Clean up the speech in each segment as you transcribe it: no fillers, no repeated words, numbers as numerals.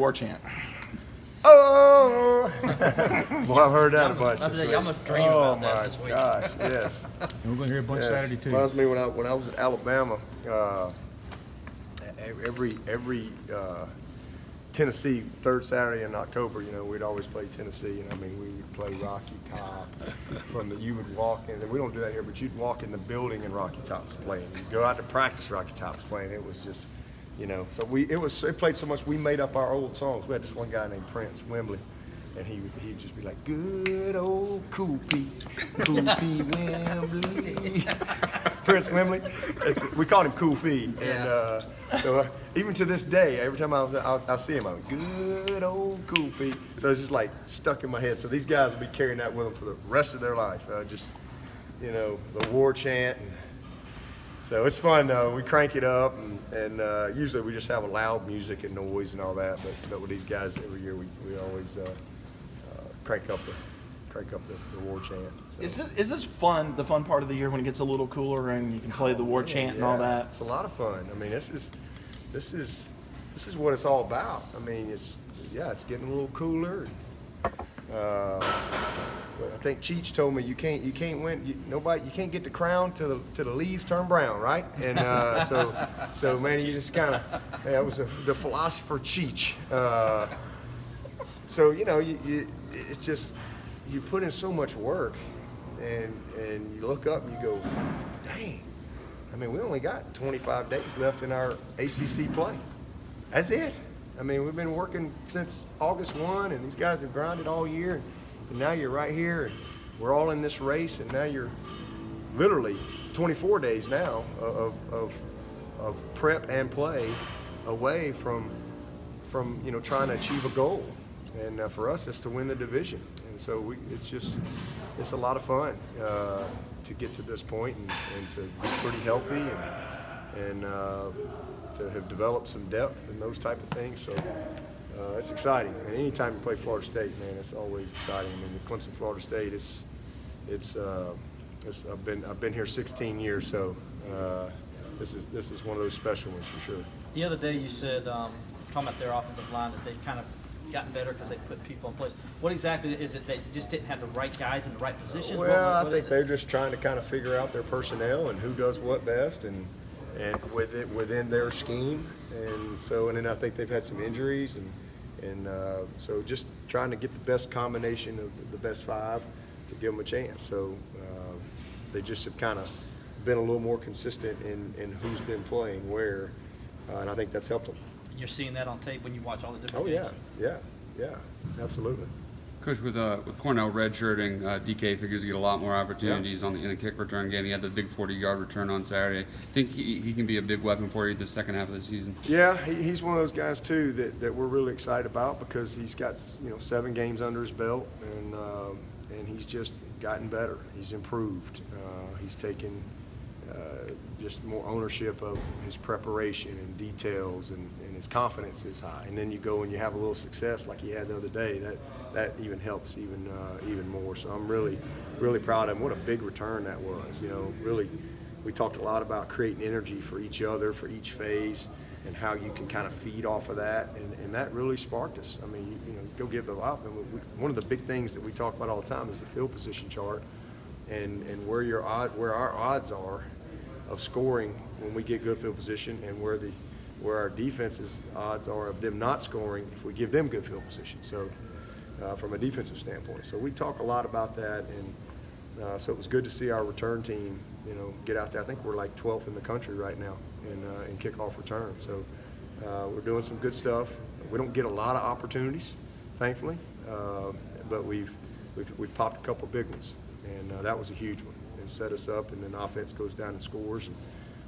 war chant? Oh! Well, I've heard that a bunch. I must dream about that this week. Oh my gosh, yes. And we're going to hear a bunch Saturday too. Reminds me when I was at Alabama, every Tennessee third Saturday in October, we'd always play Tennessee, and I mean we would play Rocky Top. You would walk in, and we don't do that here, but you'd walk in the building and Rocky Top's playing. You'd go out to practice, Rocky Top's playing. It was just, so it played so much we made up our old songs. We had this one guy named Prince Wembley, and he'd just be like, good old Koopy Wembley. Prince Wembley, we called him Koopy, and so even to this day, every time I see him, I'm like, good old Koopy. So it's just like stuck in my head. So these guys will be carrying that with them for the rest of their life. The war chant. And so it's fun though. We crank it up, and usually we just have a loud music and noise and all that. But with these guys every year, we always crank up the war chant. So. Is this fun? The fun part of the year when it gets a little cooler and you can play the war chant and all that. It's a lot of fun. I mean, this is what it's all about. I mean, it's getting a little cooler. I think Cheech told me you can't win. You can't get the crown till the leaves turn brown, right? And so man, you just kind of that was the philosopher Cheech. So it's just you put in so much work, and you look up and you go, dang. I mean, we only got 25 days left in our ACC play. That's it. I mean, we've been working since August 1, and these guys have grinded all year, and now you're right here, and we're all in this race, and now you're literally 24 days now of prep and play away from trying to achieve a goal. And for us, it's to win the division. And so it's a lot of fun to get to this point and to be pretty healthy and to have developed some depth and those type of things. So it's exciting. And anytime you play Florida State, man, it's always exciting. I mean, Clemson, Florida State, I've been here 16 years, so this is one of those special ones for sure. The other day you said, talking about their offensive line, that they've kind of gotten better because they put people in place. What exactly is it that you just didn't have the right guys in the right positions? Well, I think they're just trying to kind of figure out their personnel and who does what best, and within their scheme. And then I think they've had some injuries, and so just trying to get the best combination of the best five to give them a chance. So they just have kind of been a little more consistent in who's been playing where, and I think that's helped them. You're seeing that on tape when you watch all the different games? Yeah, absolutely. Coach, with Cornell redshirting, DK figures to get a lot more opportunities in the kick return game. He had the big 40-yard return on Saturday. Think he can be a big weapon for you the second half of the season? Yeah, he's one of those guys too that we're really excited about because he's got 7 games under his belt, and he's just gotten better. He's improved. He's taken just more ownership of his preparation and details, and his confidence is high. And then you go and you have a little success like he had the other day. That even helps even more. So I'm really, really proud of him. What a big return that was. Really, we talked a lot about creating energy for each other, for each phase, and how you can kind of feed off of that. And that really sparked us. I mean, go give the up. One of the big things that we talk about all the time is the field position chart, and where our odds are of scoring when we get good field position, and where our defense's odds are of them not scoring if we give them good field position. So from a defensive standpoint. So we talk a lot about that, and so it was good to see our return team, get out there. I think we're like 12th in the country right now in kickoff return. So we're doing some good stuff. We don't get a lot of opportunities, thankfully, but we've popped a couple big ones, and that was a huge one, and set us up. And then offense goes down and scores, and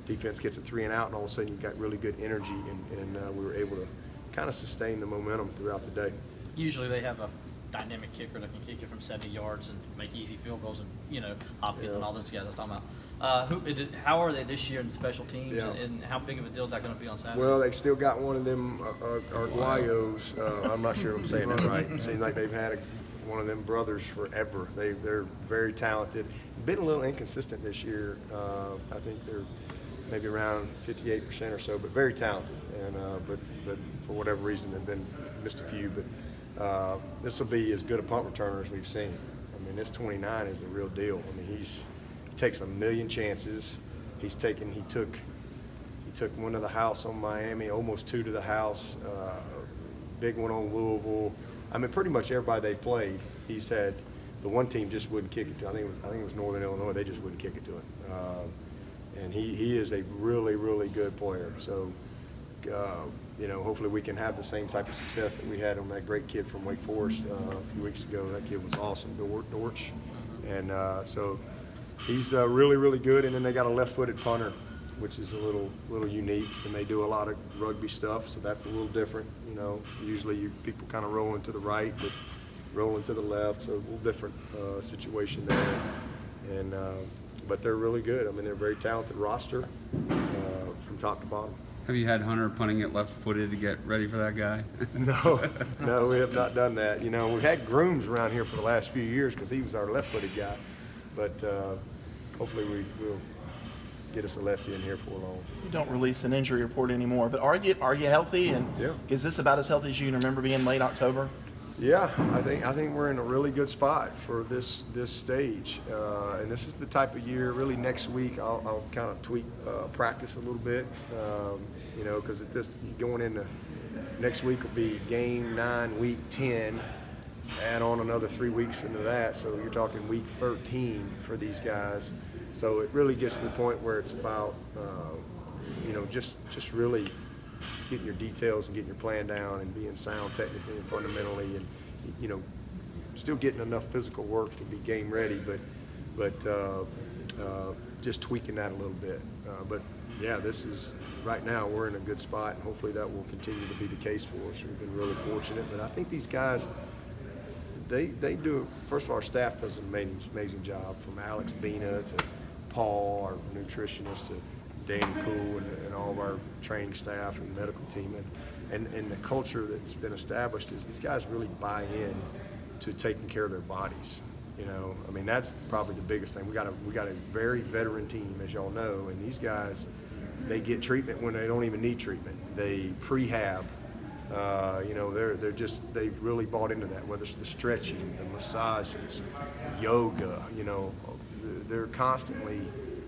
defense gets a 3 and out, and all of a sudden you've got really good energy, and we were able to kind of sustain the momentum throughout the day. Usually they have a dynamic kicker that can kick it from 70 yards and make easy field goals, and Hopkins and all those guys I was talking about. How are they this year in the special teams, and how big of a deal is that going to be on Saturday? Well, they still got one of them Arguayos. I'm not sure if I'm saying that right. It seems like they've had one of them brothers forever. They're very talented. Been a little inconsistent this year. I think they're maybe around 58% or so, but very talented. And but for whatever reason, they've been missed a few, but this will be as good a punt returner as we've seen. I mean, this 29 is the real deal. I mean, he takes a million chances. He took one to the house on Miami, almost 2 to the house, big one on Louisville. I mean, pretty much everybody they played, he said the one team just wouldn't kick it to. I think it was Northern Illinois. They just wouldn't kick it to him. And he is a really, really good player. So, hopefully we can have the same type of success that we had on that great kid from Wake Forest a few weeks ago. That kid was awesome, Dortch. And so he's really, really good. And then they got a left-footed punter, which is a little unique. And they do a lot of rugby stuff, so that's a little different. Usually people kind of rolling to the right, but rolling to the left, so a little different situation there. And but they're really good. I mean, they're a very talented roster from top to bottom. Have you had Hunter punting it left-footed to get ready for that guy? No, we have not done that. We've had grooms around here for the last few years because he was our left-footed guy. But hopefully we'll get us a lefty in here for long. You don't release an injury report anymore, but are you healthy? And yeah. Is this about as healthy as you can remember being late October? Yeah, I think we're in a really good spot for this stage, and this is the type of year. Really, next week I'll kind of tweak practice a little bit, because going into next week will be game 9, week 10, add on another 3 weeks into that, so you're talking week 13 for these guys. So it really gets to the point where it's about, just really getting your details and getting your plan down and being sound technically and fundamentally, and still getting enough physical work to be game ready, but just tweaking that a little bit. But yeah, this is right now we're in a good spot, and hopefully that will continue to be the case for us. We've been really fortunate, but I think these guys, they do. First of all, our staff does an amazing job, from Alex Bina to Paul, our nutritionist, to Danny Poole, and all of our training staff and medical team, and the culture that's been established is these guys really buy in to taking care of their bodies. I mean, that's probably the biggest thing. We got a very veteran team, as y'all know, and these guys, they get treatment when they don't even need treatment. They prehab. They've really bought into that, whether it's the stretching, the massages, yoga. They're constantly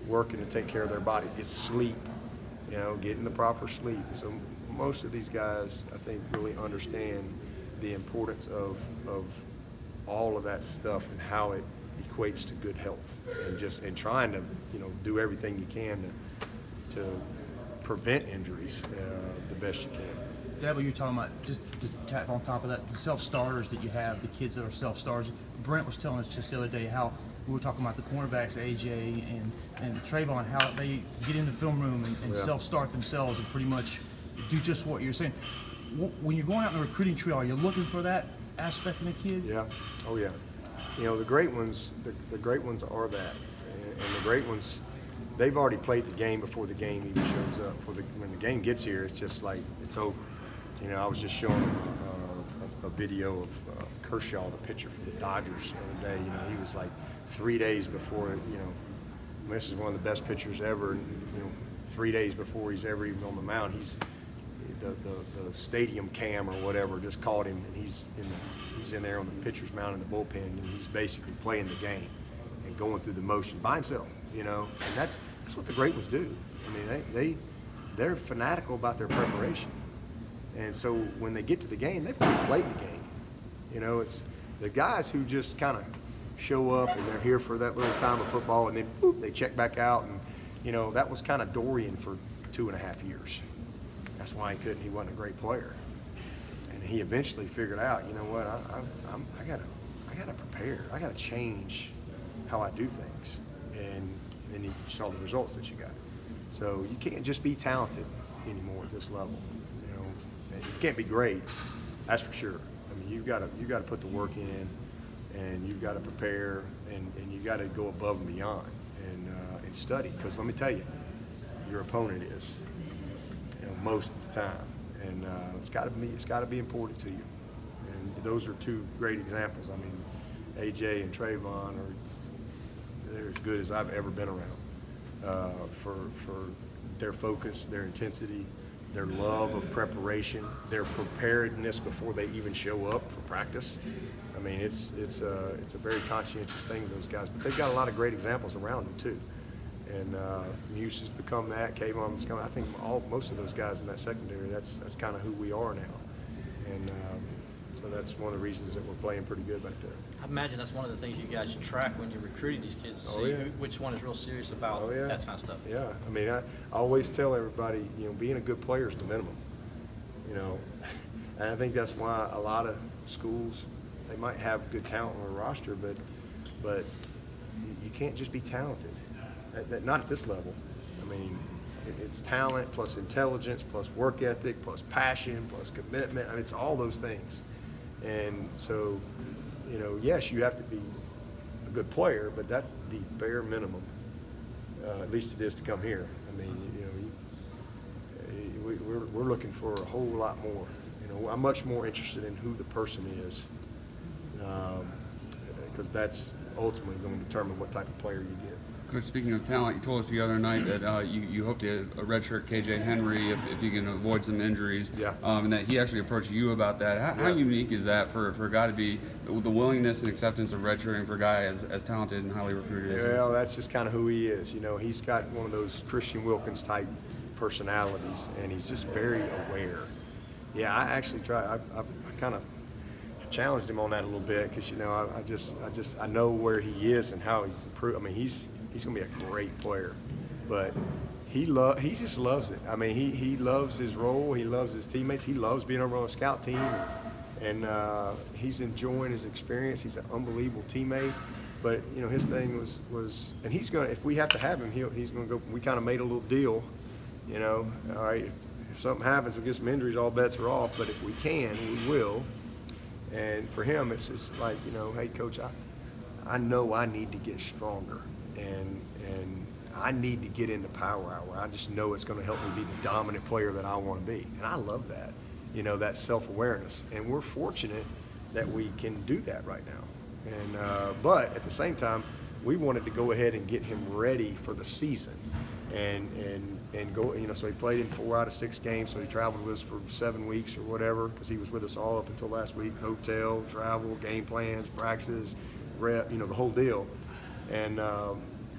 working to take care of their body. It's sleep, getting the proper sleep. So most of these guys, I think, really understand the importance of all of that stuff and how it equates to good health, and trying to do everything you can to prevent injuries the best you can. Dabo, you're talking about, just to tap on top of that, the self-starters that you have, the kids that are self-starters. Brent was telling us just the other day how we were talking about the cornerbacks, AJ and Trayvon, how they get in the film room and self-start themselves and pretty much do just what you're saying. When you're going out on the recruiting trail, are you looking for that aspect in a kid? Yeah. Oh yeah. The great ones, the great ones are that, and the great ones, they've already played the game before the game even shows up. When the game gets here, it's just like it's over. I was just showing a video of Kershaw, the pitcher for the Dodgers, the other day. He was like 3 days before. This is one of the best pitchers ever. And 3 days before he's ever even on the mound, the stadium cam or whatever just caught him, and he's in there on the pitcher's mound in the bullpen, and he's basically playing the game and going through the motion by himself. And that's what the great ones do. I mean, they're fanatical about their preparation. And so when they get to the game, they've already played the game. It's the guys who just kind of show up and they're here for that little time of football, and then boop, they check back out. And that was kind of Dorian for 2.5 years. That's why he wasn't a great player. And he eventually figured out, what, I gotta prepare. I gotta change how I do things. And then you saw the results that you got. So you can't just be talented anymore at this level. You can't be great, that's for sure. I mean, you've got to put the work in, and you've got to prepare, and you got to go above and beyond, and study. Because let me tell you, your opponent is, most of the time, and it's got to be important to you. And those are two great examples. I mean, AJ and Trayvon they're as good as I've ever been around for their focus, their intensity, their love of preparation, their preparedness before they even show up for practice. I mean, it's a very conscientious thing with those guys, but they've got a lot of great examples around them too. And Muse has become that. Kayvon's become. I think most of those guys in that secondary. That's kind of who we are now. And so that's one of the reasons that we're playing pretty good back there. I imagine that's one of the things you guys track when you're recruiting these kids to see which one is real serious about that kind of stuff. Yeah, I mean, I always tell everybody, being a good player is the minimum. And I think that's why a lot of schools, they might have good talent on a roster, but you can't just be talented. Not at this level. I mean, it's talent plus intelligence plus work ethic plus passion plus commitment. I mean, it's all those things. And so, yes, you have to be a good player, but that's the bare minimum. At least it is to come here. I mean, we're looking for a whole lot more. I'm much more interested in who the person is, because that's ultimately going to determine what type of player you get. Coach, speaking of talent, you told us the other night that you hope to redshirt KJ Henry if you can avoid some injuries. Yeah. And that he actually approached you about that. How unique is that for a guy to be the willingness and acceptance of redshirting for a guy as talented and highly recruited as him? Well, that's just kind of who he is. He's got one of those Christian Wilkins type personalities, and he's just very aware. Yeah, I actually tried. I kind of challenged him on that a little bit because I know where he is and how he's improved. I mean, he's going to be a great player, but he just loves it. I mean, he loves his role. He loves his teammates. He loves being over on a scout team, and he's enjoying his experience. He's an unbelievable teammate. But his thing was, and he's going to. If we have to have him, he's going to go. We kind of made a little deal. All right, if something happens, we get some injuries, all bets are off. But if we can, we will. And for him, it's just like, hey, Coach, I know I need to get stronger, and I need to get into power hour. I just know it's going to help me be the dominant player that I want to be. And I love that, that self-awareness. And we're fortunate that we can do that right now. And but at the same time, we wanted to go ahead and get him ready for the season. And go, so he played in 4 out of 6 games, so he traveled with us for 7 weeks or whatever, because he was with us all up until last week, hotel, travel, game plans, practices, rep, the whole deal. And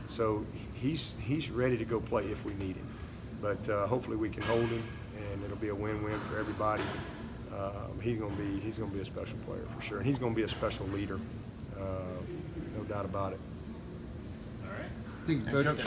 so he's ready to go play if we need him. But hopefully we can hold him, and it'll be a win-win for everybody. He's gonna be a special player for sure, and he's gonna be a special leader, no doubt about it. Thank you, Coach.